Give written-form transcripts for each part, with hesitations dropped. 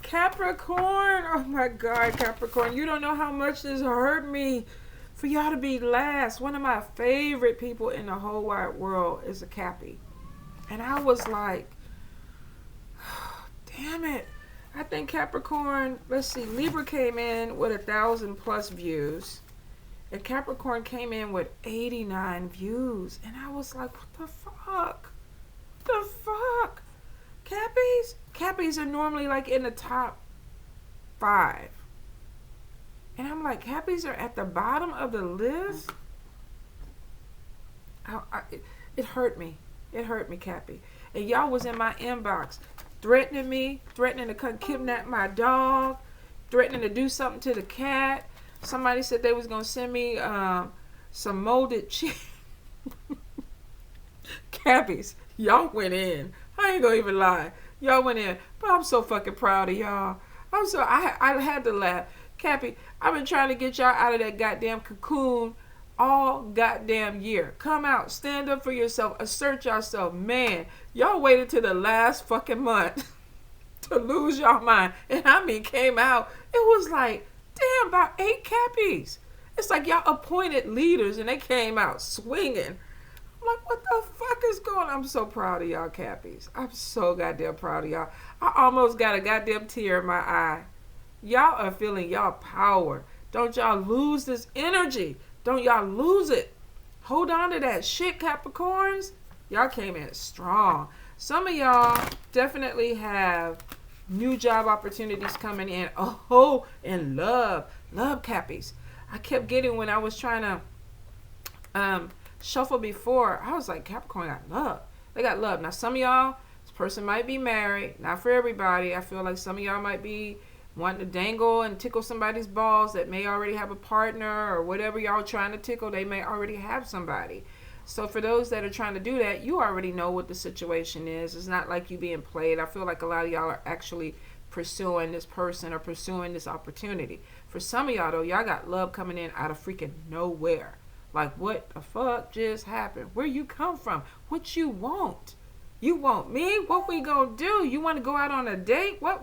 Capricorn. Oh my God, Capricorn. You don't know how much this hurt me. For y'all to be last. One of my favorite people in the whole wide world is a Cappy. And I was like, damn it. I think Capricorn, let's see, Libra came in with 1,000+ views. And Capricorn came in with 89 views. And I was like, what the fuck? What the fuck? Cappies? Cappies are normally like in the top 5. And I'm like, Cappies are at the bottom of the list? It hurt me. It hurt me, Cappy. And y'all was in my inbox threatening me, threatening to come kidnap my dog, threatening to do something to the cat. Somebody said they was going to send me some molded cheese. Cappies, y'all went in. I ain't going to even lie. Y'all went in. But I'm so fucking proud of y'all. I had to laugh. Cappy, I've been trying to get y'all out of that goddamn cocoon all goddamn year. Come out, stand up for yourself, assert yourself. Man, y'all waited till the last fucking month to lose y'all mind. And I mean, came out, it was like, damn, about 8 Cappies. It's like y'all appointed leaders and they came out swinging. I'm like, what the fuck is going on? I'm so proud of y'all, Cappies. I'm so goddamn proud of y'all. I almost got a goddamn tear in my eye. Y'all are feeling y'all power. Don't y'all lose this energy. Don't y'all lose it. Hold on to that shit, Capricorns. Y'all came in strong. Some of y'all definitely have new job opportunities coming in. Oh, and love Cappies. I kept getting when I was trying to shuffle before. I was like, Capricorn got love. They got love. Now, some of y'all, this person might be married. Not for everybody. I feel like some of y'all might be wanting to dangle and tickle somebody's balls that may already have a partner, or whatever y'all trying to tickle, they may already have somebody. So for those that are trying to do that, you already know what the situation is. It's not like you being played. I feel like a lot of y'all are actually pursuing this person or pursuing this opportunity. For some of y'all though, y'all got love coming in out of freaking nowhere. Like, what the fuck just happened? Where you come from? What you want? You want me? What we gonna do? You want to go out on a date? What?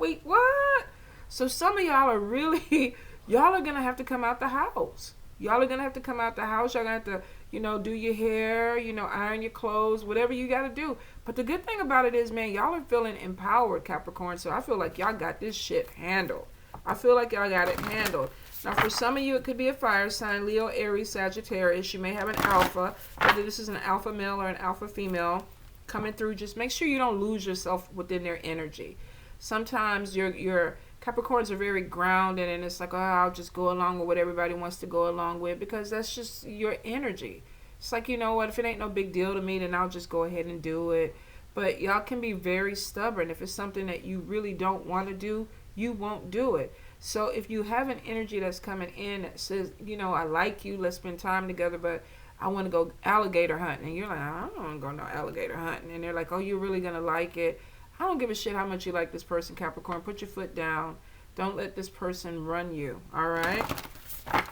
So some of y'all are really, y'all are going to have to come out the house. Y'all are going to have to come out the house. Y'all going to have to, do your hair, iron your clothes, whatever you got to do. But the good thing about it is, man, y'all are feeling empowered, Capricorn. So I feel like y'all got this shit handled. I feel like y'all got it handled. Now, for some of you, it could be a fire sign, Leo, Aries, Sagittarius. You may have an alpha, whether this is an alpha male or an alpha female coming through. Just make sure you don't lose yourself within their energy. Sometimes your Capricorns are very grounded, and it's like, oh, I'll just go along with what everybody wants to go along with, because that's just your energy. It's like, you know what, if it ain't no big deal to me, then I'll just go ahead and do it. But y'all can be very stubborn. If it's something that you really don't want to do, you won't do it. So if you have an energy that's coming in that says, I like you, let's spend time together, but I want to go alligator hunting. And you're like, I don't want to go no alligator hunting. And they're like, oh, you're really going to like it. I don't give a shit how much you like this person, Capricorn. Put your foot down. Don't let this person run you, all right?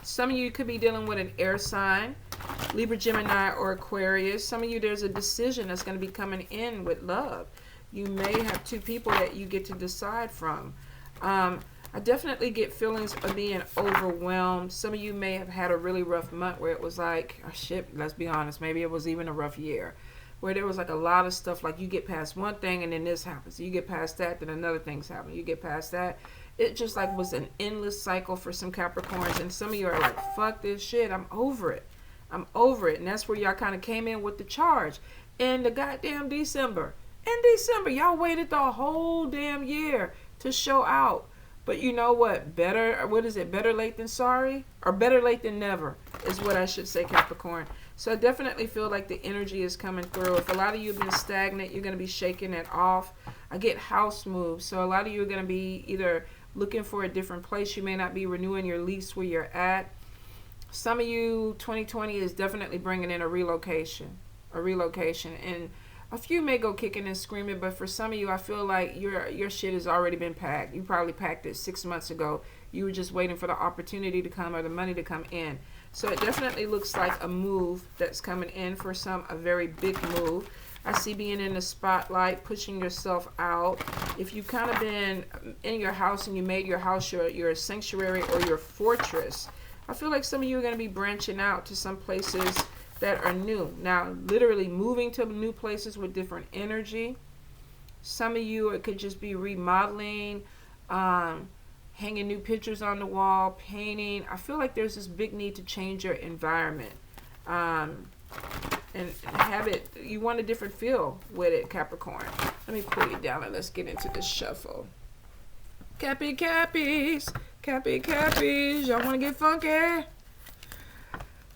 Some of you could be dealing with an air sign, Libra, Gemini, or Aquarius. Some of you, there's a decision that's going to be coming in with love. You may have 2 people that you get to decide from. I definitely get feelings of being overwhelmed. Some of you may have had a really rough month where it was like, oh shit, let's be honest, maybe it was even a rough year, where there was like a lot of stuff, like you get past one thing and then this happens. You get past that, then another thing's happening. You get past that. It just like was an endless cycle for some Capricorns. And some of you are like, fuck this shit. I'm over it. I'm over it. And that's where y'all kind of came in with the charge. In the goddamn December. In December, y'all waited the whole damn year to show out. But you know what? What is it? Better late than sorry? Or better late than never is what I should say, Capricorn. So I definitely feel like the energy is coming through. If a lot of you have been stagnant, you're going to be shaking it off. I get house moves. So a lot of you are going to be either looking for a different place. You may not be renewing your lease where you're at. Some of you, 2020 is definitely bringing in a relocation. And a few may go kicking and screaming, but for some of you, I feel like your shit has already been packed. You probably packed it 6 months ago. You were just waiting for the opportunity to come or the money to come in. So it definitely looks like a move that's coming in for some, a very big move. I see being in the spotlight, pushing yourself out. If you kind of been in your house and you made your house your sanctuary or your fortress, I feel like some of you are going to be branching out to some places that are new. Now, literally moving to new places with different energy. Some of you, it could just be remodeling, hanging new pictures on the wall, painting. I feel like there's this big need to change your environment. And have it, you want a different feel with it, Capricorn. Let me pull you down and let's get into this shuffle. Cappies, y'all want to get funky?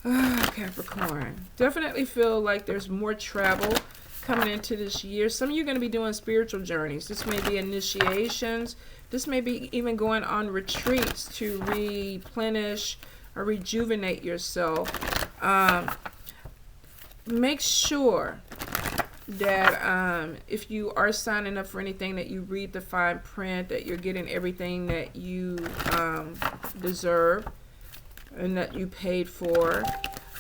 Capricorn. Definitely feel like there's more travel coming into this year. Some of you are going to be doing spiritual journeys. This may be initiations. This may be even going on retreats to replenish or rejuvenate yourself. Make sure that if you are signing up for anything, that you read the fine print, that you're getting everything that you deserve and that you paid for.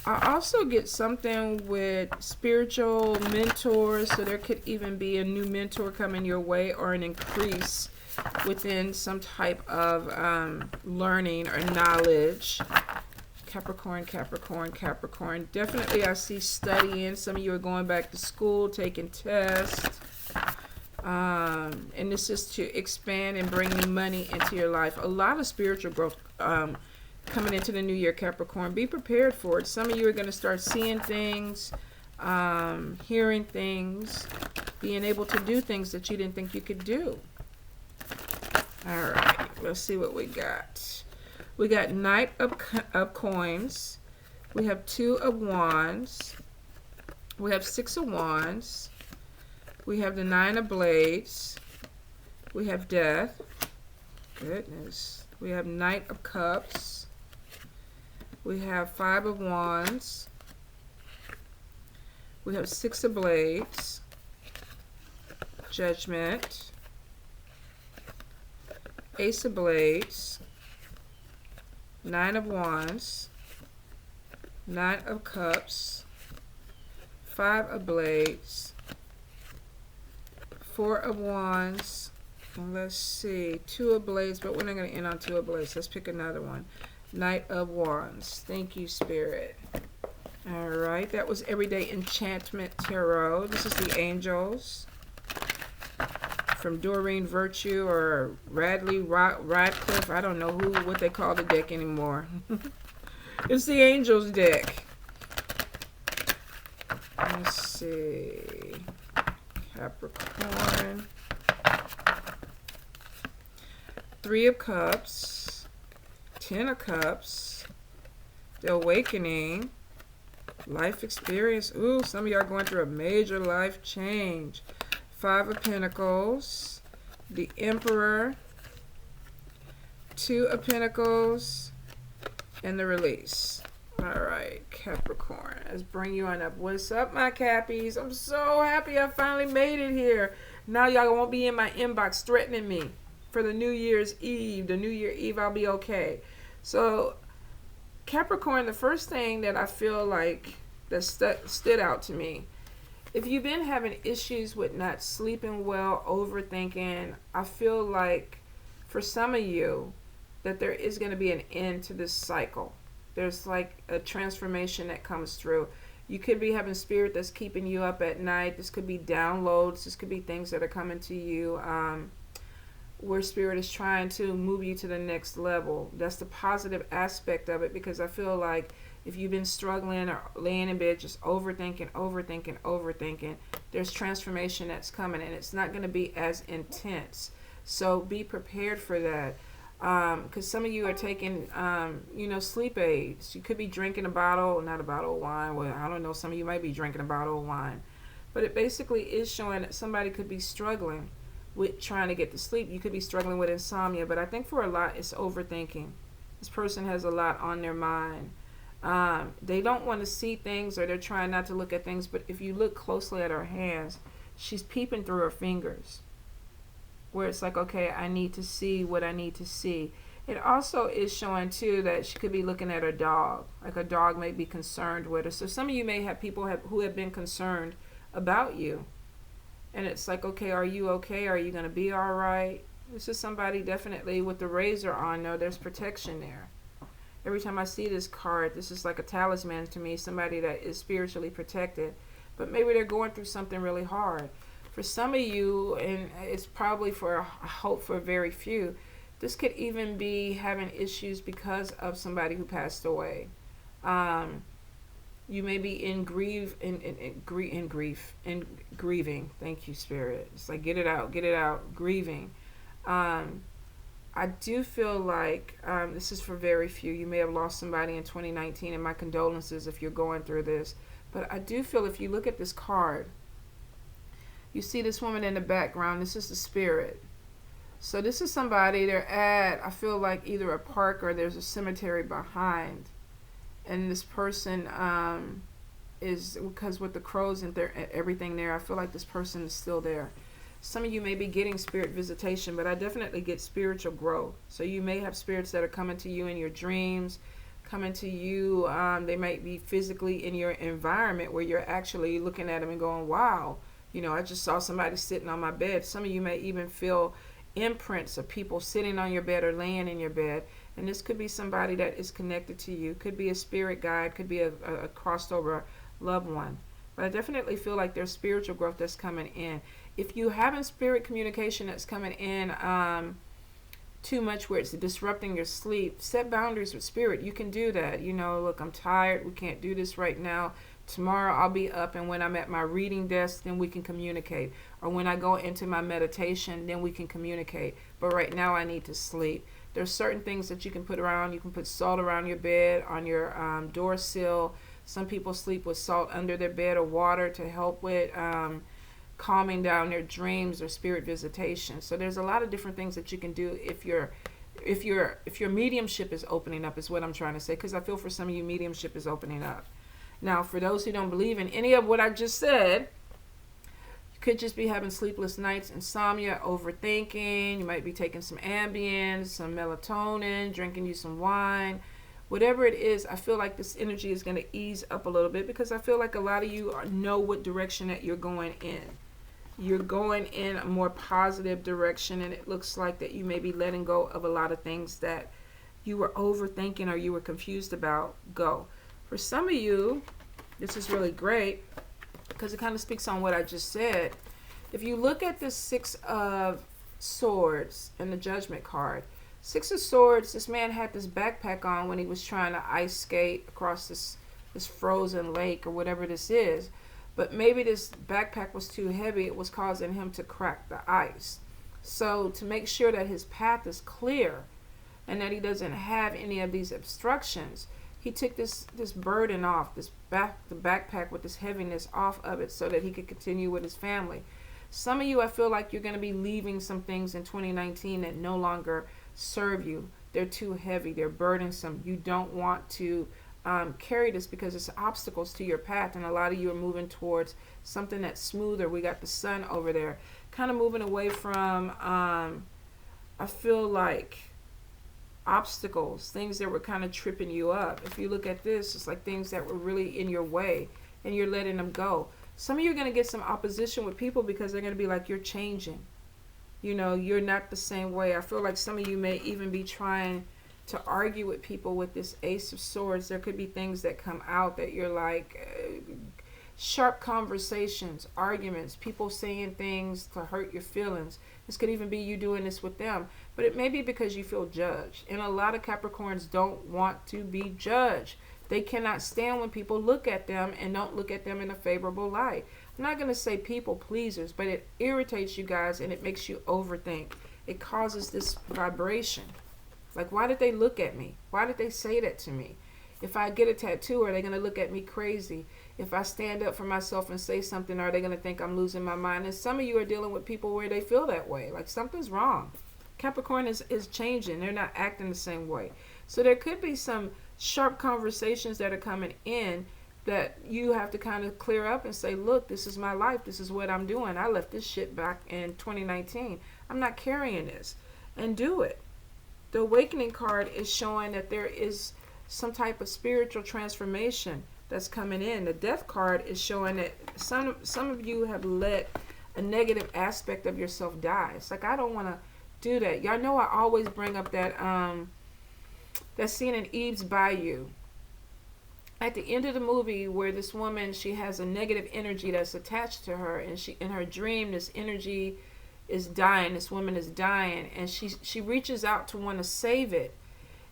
I also get something with spiritual mentors, so there could even be a new mentor coming your way or an increase within some type of learning or knowledge. Capricorn. Definitely I see studying. Some of you are going back to school, taking tests. And this is to expand and bring new money into your life. A lot of spiritual growth coming into the new year, Capricorn. Be prepared for it. Some of you are going to start seeing things, hearing things, being able to do things that you didn't think you could do. All right, let's see what we got. We got Knight of Coins. We have 2 of Wands. We have 6 of Wands. We have the 9 of Blades. We have Death. Goodness. We have Knight of Cups. We have 5 of Wands. We have 6 of Blades. Judgment. Ace of Blades. 9 of Wands, 9 of Cups, 5 of Blades, 4 of Wands, and let's see, 2 of Blades, but we're not going to end on 2 of Blades. Let's pick another one. Knight of Wands. Thank you, Spirit. All right, that was Everyday Enchantment Tarot. This is the Angels from Doreen Virtue or Radcliffe. I don't know what they call the deck anymore. It's the Angels deck. Let's see. Capricorn. 3 of Cups. 10 of Cups. The Awakening. Life experience. Ooh, some of y'all are going through a major life change. 5 of Pentacles, the Emperor, 2 of Pentacles, and the Release. All right, Capricorn, let's bring you on up. What's up, my Cappies? I'm so happy I finally made it here. Now y'all won't be in my inbox threatening me for the New Year's Eve. The New Year Eve, I'll be okay. So, Capricorn, the first thing that I feel like that stood out to me, if you've been having issues with not sleeping well, overthinking, I feel like for some of you that there is going to be an end to this cycle. There's like a transformation that comes through. You could be having spirit that's keeping you up at night. This could be downloads. This could be things that are coming to you where spirit is trying to move you to the next level. That's the positive aspect of it, because I feel like if you've been struggling or laying in bed just overthinking, there's transformation that's coming, and it's not going to be as intense. So be prepared for that. Because some of you are taking, sleep aids. You could be drinking not a bottle of wine. Well, I don't know. Some of you might be drinking a bottle of wine. But it basically is showing that somebody could be struggling with trying to get to sleep. You could be struggling with insomnia. But I think for a lot, it's overthinking. This person has a lot on their mind. They don't want to see things, or they're trying not to look at things, but if you look closely at her hands, she's peeping through her fingers, where it's like, okay, I need to see what I need to see. It also is showing too that she could be looking at her dog, like a dog may be concerned with her. So some of you may have people who have been concerned about you. And it's like, okay, are you okay? Are you going to be all right? This is somebody definitely with the razor on. No, there's protection there. Every time I see this card, this is like a talisman to me, somebody that is spiritually protected. But maybe they're going through something really hard. For some of you, and it's probably for, I hope for very few, this could even be having issues because of somebody who passed away. You may be in grieving. Thank you, Spirit. It's like, get it out, grieving. I do feel like this is for very few. You may have lost somebody in 2019, and my condolences if you're going through this. But I do feel if you look at this card, you see this woman in the background. This is the Spirit. So this is somebody, they're at, I feel like either a park or there's a cemetery behind. And this person is, because with the crows and everything there, I feel like this person is still there. Some of you may be getting spirit visitation, but I definitely get spiritual growth. So you may have spirits that are coming to you in your dreams, coming to you. They might be physically in your environment where you're actually looking at them and going, wow, you know, I just saw somebody sitting on my bed. Some of you may even feel imprints of people sitting on your bed or laying in your bed. And this could be somebody that is connected to you. Could be a spirit guide, could be a crossed over loved one. But I definitely feel like there's spiritual growth that's coming in. If you having spirit communication that's coming in too much where it's disrupting your sleep, set boundaries with spirit. You can do that. You know, look, I'm tired. We can't do this right now. Tomorrow I'll be up, and when I'm at my reading desk, then we can communicate. Or when I go into my meditation, then we can communicate. But right now I need to sleep. There's certain things that you can put around. You can put salt around your bed, on your door sill. Some people sleep with salt under their bed or water to help with calming down their dreams or spirit visitation. So there's a lot of different things that you can do if your mediumship is opening up, is what I'm trying to say, because I feel for some of you mediumship is opening up. Now, for those who don't believe in any of what I just said, you could just be having sleepless nights, insomnia, overthinking. You might be taking some Ambien, some melatonin, drinking you some wine. Whatever it is, I feel like this energy is going to ease up a little bit, because I feel like a lot of you know what direction that you're going in. You're going in a more positive direction, and it looks like that you may be letting go of a lot of things that you were overthinking or you were confused about. Go. For some of you, this is really great because it kind of speaks on what I just said. If you look at the Six of Swords and the Judgment card, Six of Swords, this man had this backpack on when he was trying to ice skate across this frozen lake or whatever this is. But maybe this backpack was too heavy. It was causing him to crack the ice. So to make sure that his path is clear and that he doesn't have any of these obstructions, he took this burden off, the backpack with this heaviness off of it so that he could continue with his family. Some of you, I feel like you're going to be leaving some things in 2019 that no longer serve you. They're too heavy. They're burdensome. You don't want to carry this because it's obstacles to your path, and a lot of you are moving towards something that's smoother. We got the sun over there, kind of moving away from, I feel like, obstacles, things that were kind of tripping you up. If you look at this, it's like things that were really in your way, and you're letting them go. Some of you are going to get some opposition with people because they're going to be like, you're changing. You know, you're not the same way. I feel like some of you may even be trying to argue with people with this Ace of Swords. There could be things that come out that you're like, sharp conversations, arguments, people saying things to hurt your feelings. This could even be you doing this with them. But it may be because you feel judged. And a lot of Capricorns don't want to be judged. They cannot stand when people look at them and don't look at them in a favorable light. I'm not going to say people pleasers, but it irritates you guys and it makes you overthink. It causes this vibration. Like, why did they look at me? Why did they say that to me? If I get a tattoo, are they going to look at me crazy? If I stand up for myself and say something, are they going to think I'm losing my mind? And some of you are dealing with people where they feel that way. Like something's wrong. Capricorn is changing. They're not acting the same way. So there could be some sharp conversations that are coming in that you have to kind of clear up and say, look, this is my life. This is what I'm doing. I left this shit back in 2019. I'm not carrying this. And do it. The Awakening card is showing that there is some type of spiritual transformation that's coming in. The Death card is showing that some of you have let a negative aspect of yourself die. It's like, I don't want to do that. Y'all know I always bring up that scene in Eve's Bayou. At the end of the movie, where this woman, she has a negative energy that's attached to her, and she, in her dream, this energy is dying. This woman is dying, and she reaches out to want to save it,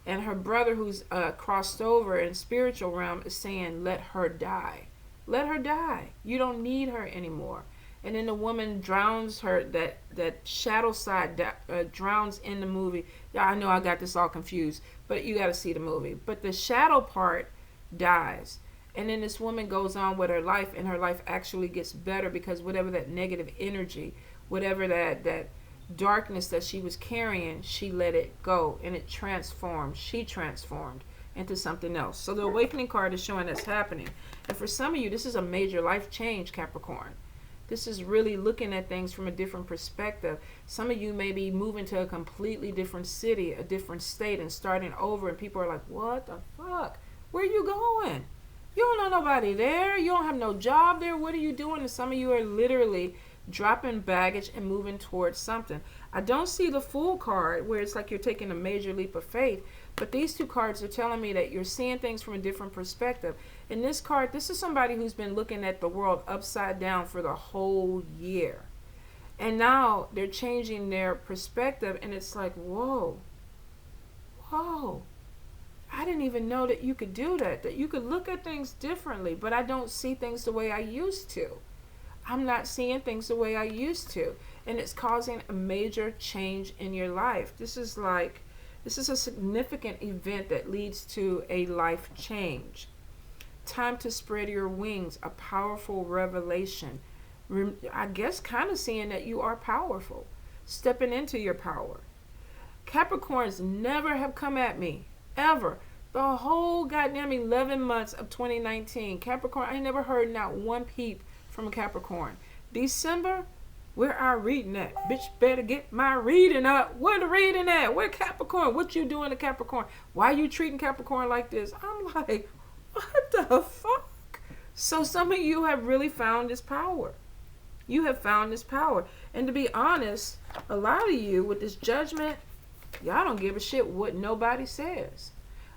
and her brother, who's crossed over in spiritual realm, is saying, "Let her die, let her die. You don't need her anymore." And then the woman drowns her. That shadow side drowns in the movie. Yeah, I know I got this all confused, but you got to see the movie. But the shadow part dies, and then this woman goes on with her life, and her life actually gets better, because whatever that negative energy, whatever that darkness that she was carrying, she let it go, and it transformed. She transformed into something else. So the awakening card is showing that's happening. And for some of you, this is a major life change, Capricorn. This is really looking at things from a different perspective. Some of you may be moving to a completely different city, a different state, and starting over, and people are like, "What the fuck? Where are you going? You don't know nobody there. You don't have no job there. What are you doing?" And some of you are literally dropping baggage and moving towards something. I don't see the Fool card, where it's like you're taking a major leap of faith, but these two cards are telling me that you're seeing things from a different perspective. In this card, this is somebody who's been looking at the world upside down for the whole year, and now they're changing their perspective, and it's like, whoa, I didn't even know that you could do that you could look at things differently. But I don't see things the way I used to. I'm not seeing things the way I used to, and it's causing a major change in your life. This is a significant event that leads to a life change. Time to spread your wings, a powerful revelation. I guess kind of seeing that you are powerful, stepping into your power. Capricorns never have come at me, ever. The whole goddamn 11 months of 2019, Capricorn, I never heard not one peep from a Capricorn. December, where I reading at? Bitch, better get my reading up. Where the reading at? Where Capricorn? What you doing to Capricorn? Why you treating Capricorn like this? I'm like, what the fuck? So some of you have really found this power. You have found this power. And to be honest, a lot of you with this judgment, y'all don't give a shit what nobody says.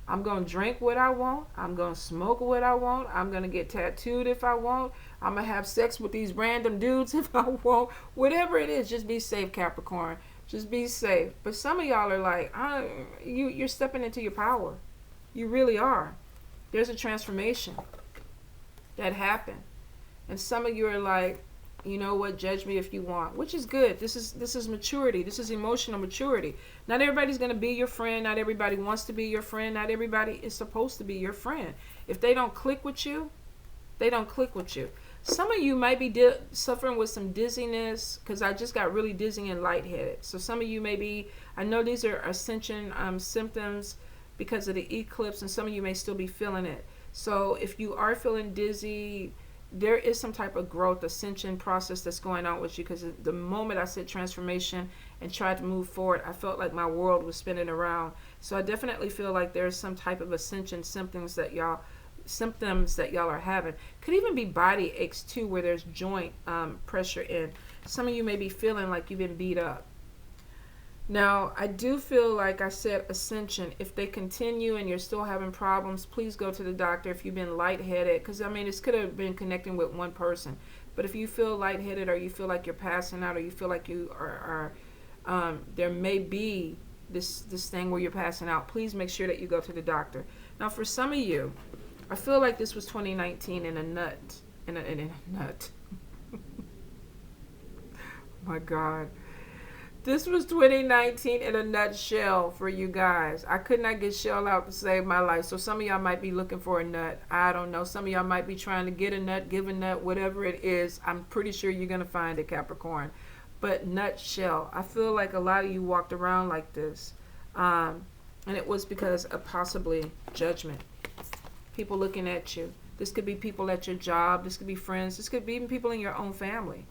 I'm going to drink what I want. I'm going to smoke what I want. I'm going to get tattooed if I want. I'm going to have sex with these random dudes if I want. Whatever it is, just be safe, Capricorn. Just be safe. But some of y'all are like, you're stepping into your power. You really are. There's a transformation that happened. And some of you are like, you know what, judge me if you want, which is good. This is maturity. This is emotional maturity. Not everybody's going to be your friend. Not everybody wants to be your friend. Not everybody is supposed to be your friend. If they don't click with you, they don't click with you. Some of you might be suffering with some dizziness, because I just got really dizzy and lightheaded. So some of you may be, I know these are ascension symptoms because of the eclipse, and some of you may still be feeling it. So if you are feeling dizzy, there is some type of growth, ascension process that's going on with you, because the moment I said transformation and tried to move forward, I felt like my world was spinning around. So I definitely feel like there's some type of ascension symptoms that y'all are having. Could even be body aches too, where there's joint pressure in. Some of you may be feeling like you've been beat up. Now, I do feel like I said ascension. If they continue and you're still having problems, please go to the doctor. If you've been lightheaded, because I mean, this could have been connecting with one person. But if you feel lightheaded, or you feel like you're passing out, or you feel like you are there may be this thing where you're passing out, please make sure that you go to the doctor. Now, for some of you, I feel like this was 2019 in a nut. In a nut. Oh my God. This was 2019 in a nutshell for you guys. I could not get shell out to save my life. So some of y'all might be looking for a nut. I don't know. Some of y'all might be trying to get a nut, give a nut, whatever it is. I'm pretty sure you're going to find it, Capricorn. But nutshell. I feel like a lot of you walked around like this. And it was because of possibly judgment. People looking at you. This could be people at your job. This could be friends. This could be even people in your own family.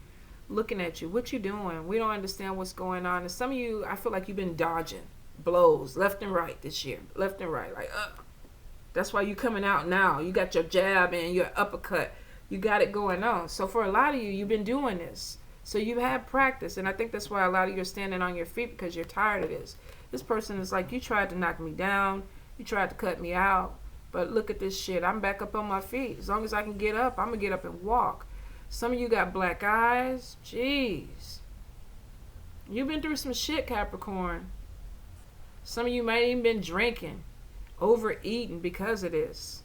Looking at you. What you doing? We don't understand what's going on. And some of you, I feel like you've been dodging blows left and right this year. Left and right. Like, That's why you coming out now. You got your jab and your uppercut. You got it going on. So for a lot of you, you've been doing this. So you have practice. And I think that's why a lot of you are standing on your feet, because you're tired of this. This person is like, you tried to knock me down. You tried to cut me out. But look at this shit. I'm back up on my feet. As long as I can get up, I'm going to get up and walk. Some of you got black eyes. Jeez. You've been through some shit, Capricorn. Some of you might even been drinking, overeating because of this.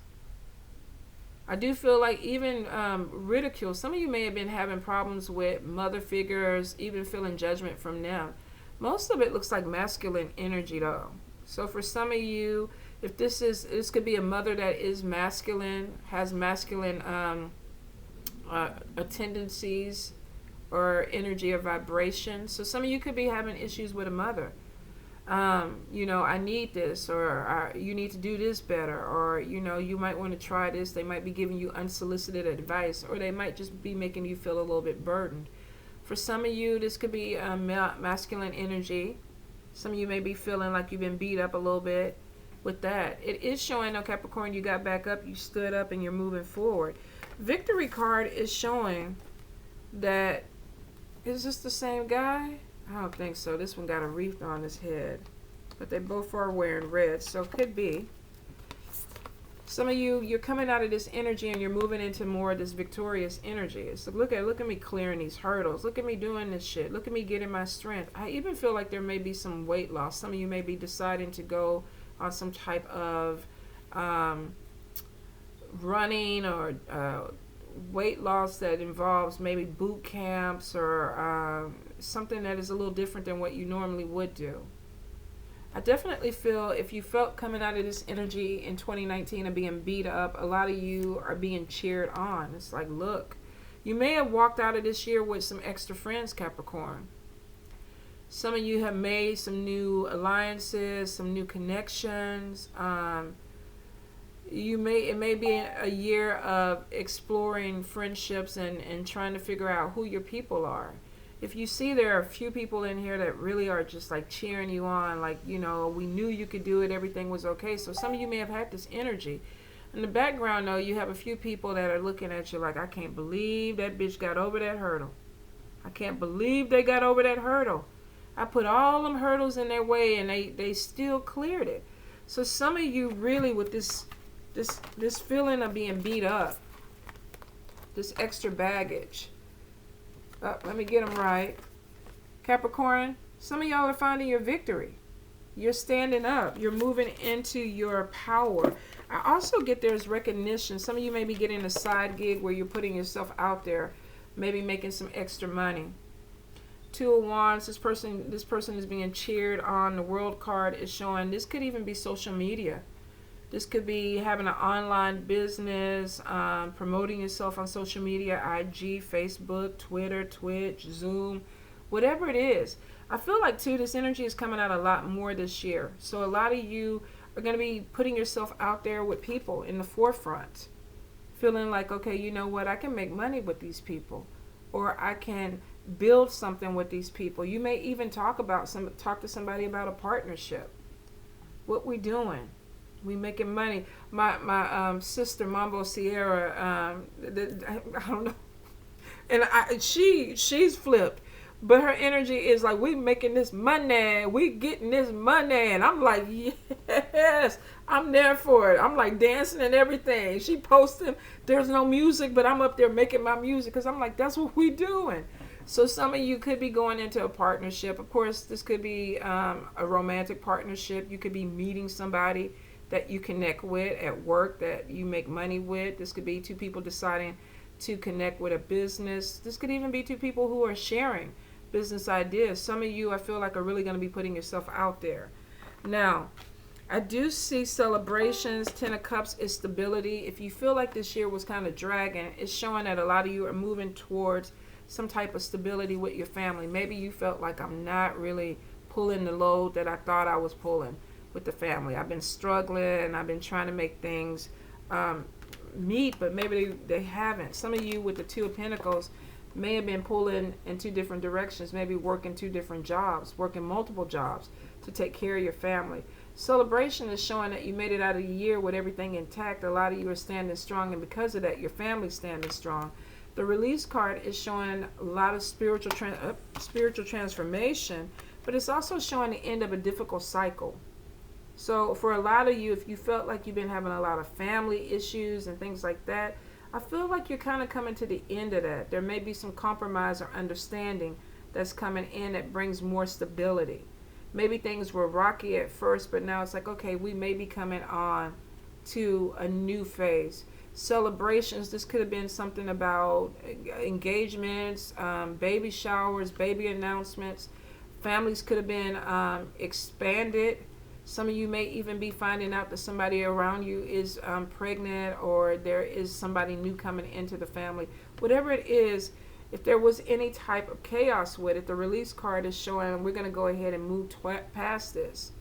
I do feel like even ridicule. Some of you may have been having problems with mother figures, even feeling judgment from them. Most of it looks like masculine energy, though. So for some of you, if this could be a mother that is masculine, has masculine tendencies or energy or vibration. So some of you could be having issues with a mother. I need this, or you need to do this better, or, you might want to try this. They might be giving you unsolicited advice, or they might just be making you feel a little bit burdened. For some of you, this could be masculine energy. Some of you may be feeling like you've been beat up a little bit with that. It is showing, Capricorn, you got back up, you stood up, and you're moving forward. Victory card is showing that, is this the same guy? I don't think so. This one got a wreath on his head. But they both are wearing red, so it could be. Some of you, you're coming out of this energy and you're moving into more of this victorious energy. It's like, look at me clearing these hurdles. Look at me doing this shit. Look at me getting my strength. I even feel like there may be some weight loss. Some of you may be deciding to go on some type of running or weight loss that involves maybe boot camps or something that is a little different than what you normally would do. I definitely feel if you felt coming out of this energy in 2019 and being beat up, a lot of you are being cheered on. It's like, look, you may have walked out of this year with some extra friends, Capricorn. Some of you have made some new alliances, some new connections. It may be a year of exploring friendships and trying to figure out who your people are. If you see there are a few people in here that really are just like cheering you on, like, we knew you could do it, everything was okay. So some of you may have had this energy. In the background, though, you have a few people that are looking at you like, I can't believe that bitch got over that hurdle. I can't believe they got over that hurdle. I put all them hurdles in their way and they still cleared it. So some of you really with this feeling of being beat up, this extra baggage. Let me get them right. Capricorn, some of y'all are finding your victory. You're standing up. You're moving into your power. I also get there's recognition. Some of you may be getting a side gig where you're putting yourself out there, maybe making some extra money. Two of Wands, this person is being cheered on. The World card is showing this could even be social media. This could be having an online business, promoting yourself on social media, IG, Facebook, Twitter, Twitch, Zoom, whatever it is. I feel like, too, this energy is coming out a lot more this year. So a lot of you are going to be putting yourself out there with people in the forefront, feeling like, okay, you know what, I can make money with these people, or I can build something with these people. You may even talk to somebody about a partnership. What we doing? We making money. My sister Mambo Sierra, I don't know, and she's flipped, but her energy is like, we making this money, we getting this money, and I'm like, yes, I'm there for it. I'm like dancing and everything. She posting, there's no music, but I'm up there making my music because I'm like, that's what we doing. So some of you could be going into a partnership. Of course, this could be a romantic partnership. You could be meeting somebody that you connect with at work that you make money with. This could be two people deciding to connect with a business. This could even be two people who are sharing business ideas. Some of you, I feel like, are really going to be putting yourself out there. Now, I do see celebrations. Ten of Cups is stability. If you feel like this year was kind of dragging, it's showing that a lot of you are moving towards some type of stability with your family. Maybe you felt like, I'm not really pulling the load that I thought I was pulling with the family. I've been struggling and I've been trying to make things meet, but maybe they haven't. Some of you with the Two of Pentacles may have been pulling in two different directions, maybe working two different jobs, working multiple jobs to take care of your family. Celebration is showing that you made it out of the year with everything intact. A lot of you are standing strong, and because of that, your family's standing strong. The release card is showing a lot of spiritual transformation, but it's also showing the end of a difficult cycle. So for a lot of you, if you felt like you've been having a lot of family issues and things like that, I feel like you're kind of coming to the end of that. There may be some compromise or understanding that's coming in that brings more stability. Maybe things were rocky at first, but now it's like, okay, we may be coming on to a new phase. Celebrations, this could have been something about engagements, baby showers, baby announcements. Families could have been expanded. Some of you may even be finding out that somebody around you is pregnant, or there is somebody new coming into the family. Whatever it is, if there was any type of chaos with it, the release card is showing we're going to go ahead and move past this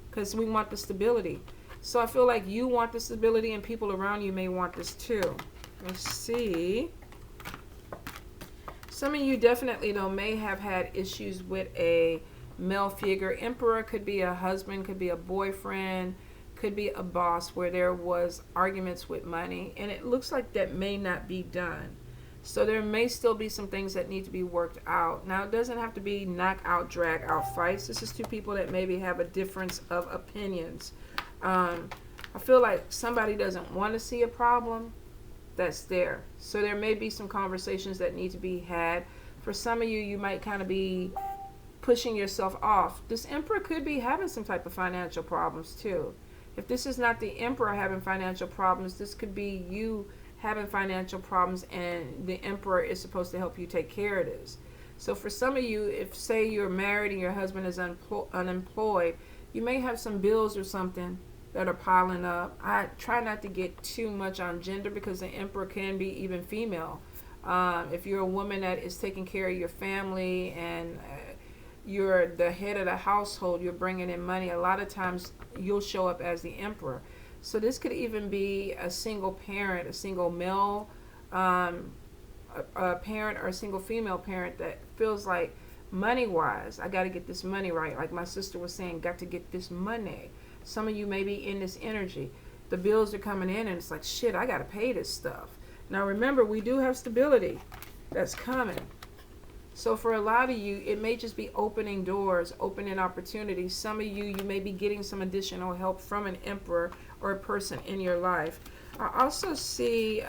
because we want the stability. So I feel like you want the stability, and people around you may want this too. Let's see. Some of you definitely, though, may have had issues with a male figure. Emperor could be a husband, could be a boyfriend, could be a boss, where there was arguments with money, and it looks like that may not be done. So there may still be some things that need to be worked out. Now, it doesn't have to be knockout, drag out fights. This is two people that maybe have a difference of opinions. I feel like somebody doesn't want to see a problem that's there. So there may be some conversations that need to be had. For some of you, you might kind of be pushing yourself off. This Emperor could be having some type of financial problems too. If this is not the Emperor having financial problems, this could be you having financial problems, and the Emperor is supposed to help you take care of this. So for some of you, if say you're married and your husband is unemployed, you may have some bills or something that are piling up. I try not to get too much on gender because the Emperor can be even female. If you're a woman that is taking care of your family and you're the head of the household, you're bringing in money, a lot of times you'll show up as the Emperor. So this could even be a single parent, a single male a parent, or a single female parent that feels like, money-wise, I got to get this money right. Like my sister was saying, got to get this money. Some of you may be in this energy. The bills are coming in, and it's like, shit, I got to pay this stuff. Now remember, we do have stability that's coming. So for a lot of you, it may just be opening doors, opening opportunities. Some of you, you may be getting some additional help from an Emperor or a person in your life. I also see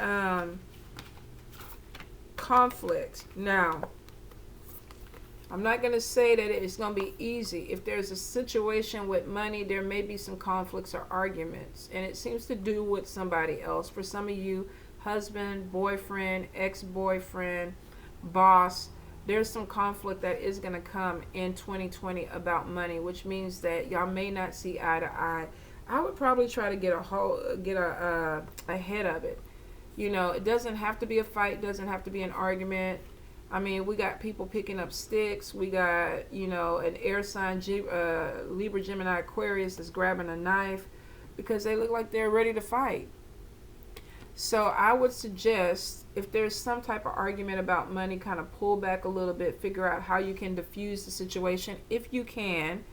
conflict. Now, I'm not going to say that it's going to be easy. If there's a situation with money, there may be some conflicts or arguments, and it seems to do with somebody else. For some of you, husband, boyfriend, ex-boyfriend, boss, there's some conflict that is going to come in 2020 about money, which means that y'all may not see eye to eye. I would probably try to get ahead of it. You know, it doesn't have to be a fight, doesn't have to be an argument. I mean, we got people picking up sticks. We got, you know, an air sign, Libra, Gemini, Aquarius that's grabbing a knife because they look like they're ready to fight. So I would suggest, if there's some type of argument about money, kind of pull back a little bit, figure out how you can diffuse the situation if you can,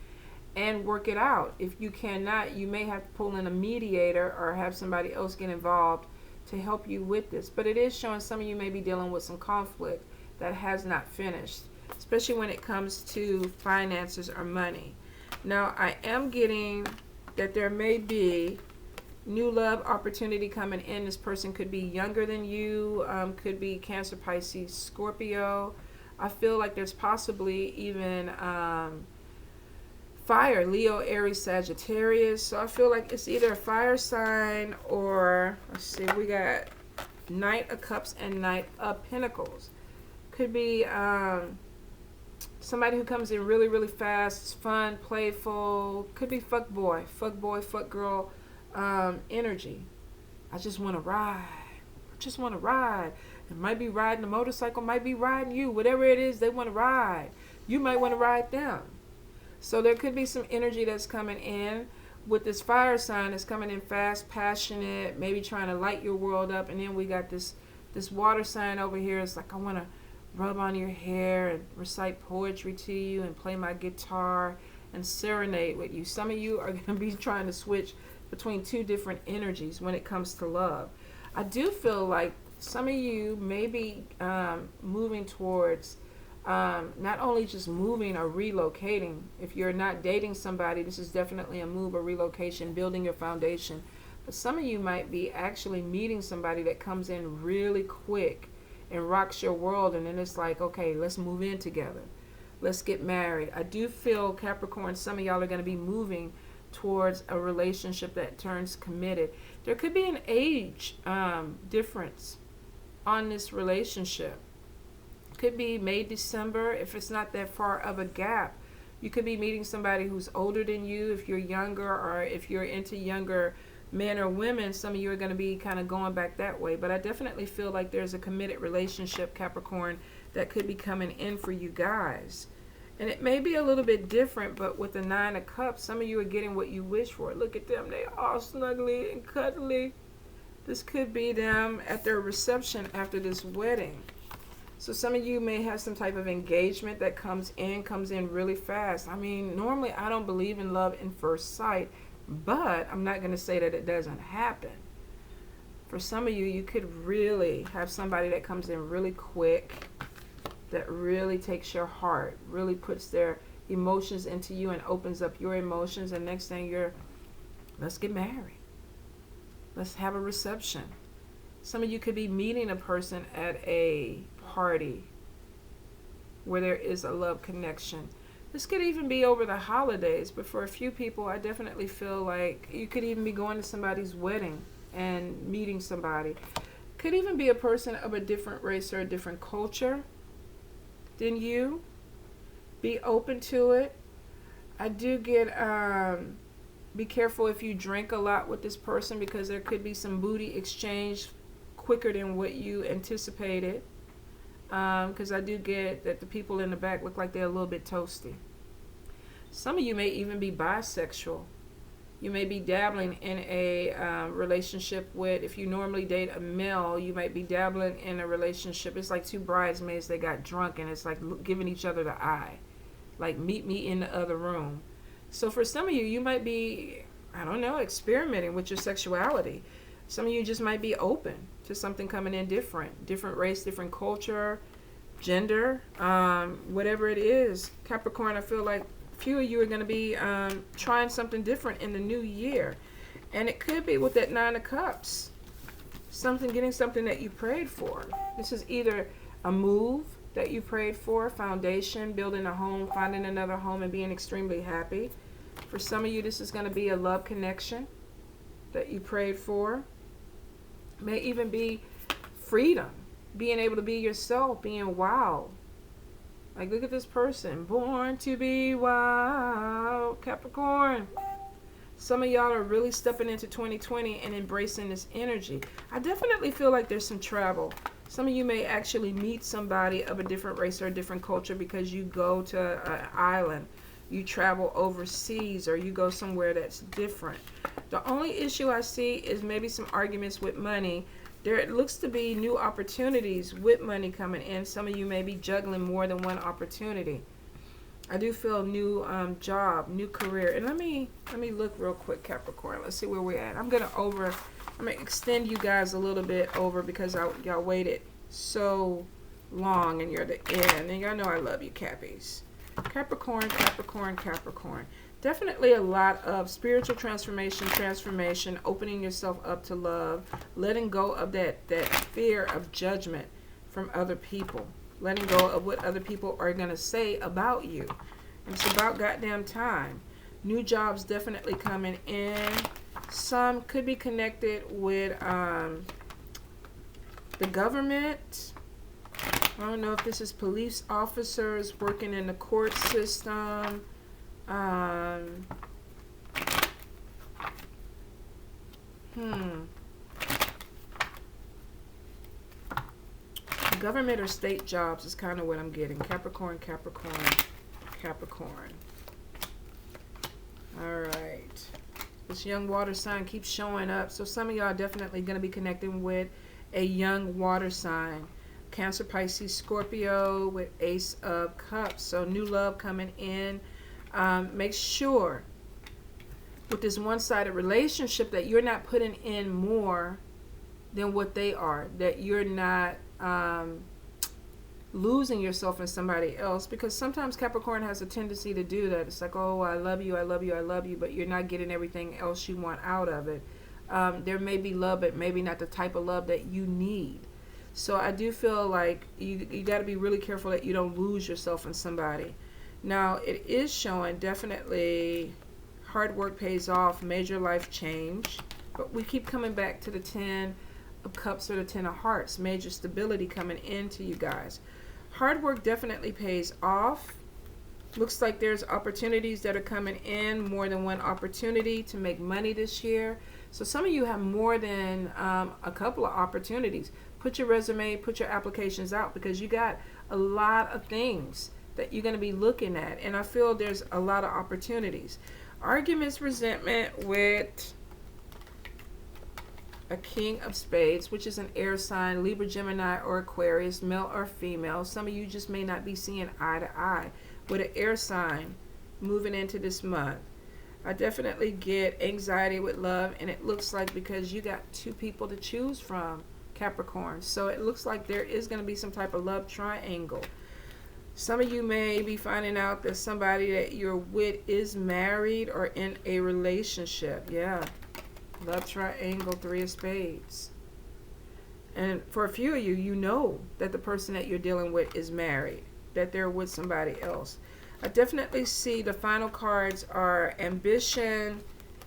and work it out. If you cannot, you may have to pull in a mediator or have somebody else get involved to help you with this. But it is showing some of you may be dealing with some conflict that has not finished, especially when it comes to finances or money. Now, I am getting that there may be new love opportunity coming in. This person could be younger than you, could be Cancer, Pisces, Scorpio. I feel like there's possibly even fire, Leo, Aries, Sagittarius. So I feel like it's either a fire sign or, let's see, we got Knight of Cups and Knight of Pentacles. Could be somebody who comes in really, really fast, it's fun, playful. Could be fuck boy, fuck girl energy. I just want to ride. I just want to ride. It might be riding a motorcycle, might be riding you. Whatever it is, they want to ride. You might want to ride them. So there could be some energy that's coming in with this fire sign. That's coming in fast, passionate, maybe trying to light your world up. And then we got this water sign over here. It's like, I want to rub on your hair and recite poetry to you and play my guitar and serenade with you. Some of you are going to be trying to switch between two different energies when it comes to love. I do feel like some of you may be moving towards not only just moving or relocating. If you're not dating somebody, this is definitely a move or relocation, building your foundation. But some of you might be actually meeting somebody that comes in really quick and rocks your world, and then it's like, okay, let's move in together. Let's get married. I do feel, Capricorn, some of y'all are going to be moving towards a relationship that turns committed. There could be an age difference on this relationship. Could be May, December, if it's not that far of a gap. You could be meeting somebody who's older than you if you're younger, or if you're into younger men or women, some of you are going to be kind of going back that way. But I definitely feel like there's a committed relationship, Capricorn, that could be coming in for you guys. And it may be a little bit different, but with the 9 of Cups, some of you are getting what you wish for. Look at them. They all snuggly and cuddly. This could be them at their reception after this wedding. So some of you may have some type of engagement that comes in really fast. I mean, normally I don't believe in love in first sight, but I'm not going to say that it doesn't happen. For some of you, you could really have somebody that comes in really quick, that really takes your heart, really puts their emotions into you and opens up your emotions. And next thing let's get married. Let's have a reception. Some of you could be meeting a person at a party where there is a love connection. This could even be over the holidays, but for a few people, I definitely feel like you could even be going to somebody's wedding and meeting somebody. Could even be a person of a different race or a different culture than you. Be open to it. I do get, be careful if you drink a lot with this person, because there could be some booty exchange quicker than what you anticipated. Because I do get that the people in the back look like they're a little bit toasty. Some of you may even be bisexual. You may be dabbling in a relationship with, if you normally date a male, you might be dabbling in a relationship. It's like two bridesmaids, they got drunk, and it's like giving each other the eye. Like, meet me in the other room. So for some of you, you might be, I don't know, experimenting with your sexuality. Some of you just might be open to something coming in different race, different culture, gender, whatever it is. Capricorn, I feel like a few of you are going to be trying something different in the new year. And it could be with that 9 of Cups, getting something that you prayed for. This is either a move that you prayed for, foundation, building a home, finding another home, and being extremely happy. For some of you, this is going to be a love connection that you prayed for. May even be freedom, being able to be yourself, being wild. Like, look at this person, born to be wild, Capricorn. Some of y'all are really stepping into 2020 and embracing this energy. I definitely feel like there's some travel. Some of you may actually meet somebody of a different race or a different culture because you go to an island, you travel overseas, or you go somewhere that's different. The only issue I see is maybe some arguments with money. There looks to be new opportunities with money coming in. Some of you may be juggling more than one opportunity. I do feel new job, new career. And let me look real quick, Capricorn. Let's see where we're at. I'm gonna extend you guys a little bit over because y'all waited so long and you're the end. And y'all know I love you, Cappies. Capricorn, Capricorn, Capricorn. Definitely a lot of spiritual transformation, opening yourself up to love, letting go of that fear of judgment from other people, letting go of what other people are going to say about you. And it's about goddamn time. New jobs definitely coming in. Some could be connected with the government. I don't know if this is police officers working in the court system. Government or state jobs is kind of what I'm getting. Capricorn, Capricorn, Capricorn. All right. This young water sign keeps showing up. So some of y'all are definitely going to be connecting with a young water sign. Cancer, Pisces, Scorpio with Ace of Cups. So new love coming in. Make sure with this one-sided relationship that you're not putting in more than what they are, that you're not losing yourself in somebody else, because sometimes Capricorn has a tendency to do that. It's like, oh, I love you, I love you, I love you, but you're not getting everything else you want out of it. There may be love, but maybe not the type of love that you need. So I do feel like you got to be really careful that you don't lose yourself in somebody. Now, it is showing definitely hard work pays off, major life change, but we keep coming back to the 10 of Cups or the 10 of Hearts, major stability coming into you guys. Hard work definitely pays off. Looks like there's opportunities that are coming in, more than one opportunity to make money this year. So some of you have more than a couple of opportunities. Put your resume, put your applications out, because you got a lot of things that you're going to be looking at. And I feel there's a lot of opportunities. Arguments, resentment with a King of Spades, which is an air sign, Libra, Gemini, or Aquarius, male or female. Some of you just may not be seeing eye to eye with an air sign moving into this month. I definitely get anxiety with love, and it looks like because you got two people to choose from, Capricorn. So it looks like there is going to be some type of love triangle. Some of you may be finding out that somebody that you're with is married or in a relationship. Yeah. Love triangle, 3 of Spades. And for a few of you, you know that the person that you're dealing with is married, that they're with somebody else. I definitely see the final cards are ambition,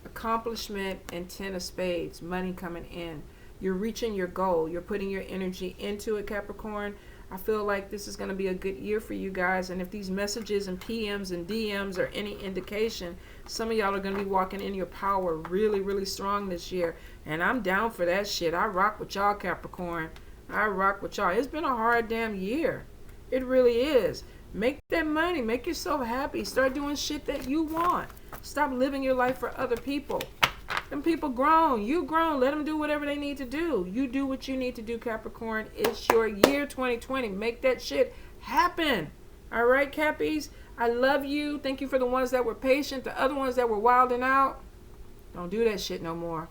accomplishment, and 10 of Spades, money coming in. You're reaching your goal. You're putting your energy into it, Capricorn. I feel like this is going to be a good year for you guys. And if these messages and PMs and DMs are any indication, some of y'all are going to be walking in your power really, really strong this year. And I'm down for that shit. I rock with y'all, Capricorn. I rock with y'all. It's been a hard damn year. It really is. Make that money. Make yourself happy. Start doing shit that you want. Stop living your life for other people. Them people grown. You grown. Let them do whatever they need to do. You do what you need to do, Capricorn. It's your year 2020. Make that shit happen. All right, Cappies? I love you. Thank you for the ones that were patient. The other ones that were wilding out, don't do that shit no more.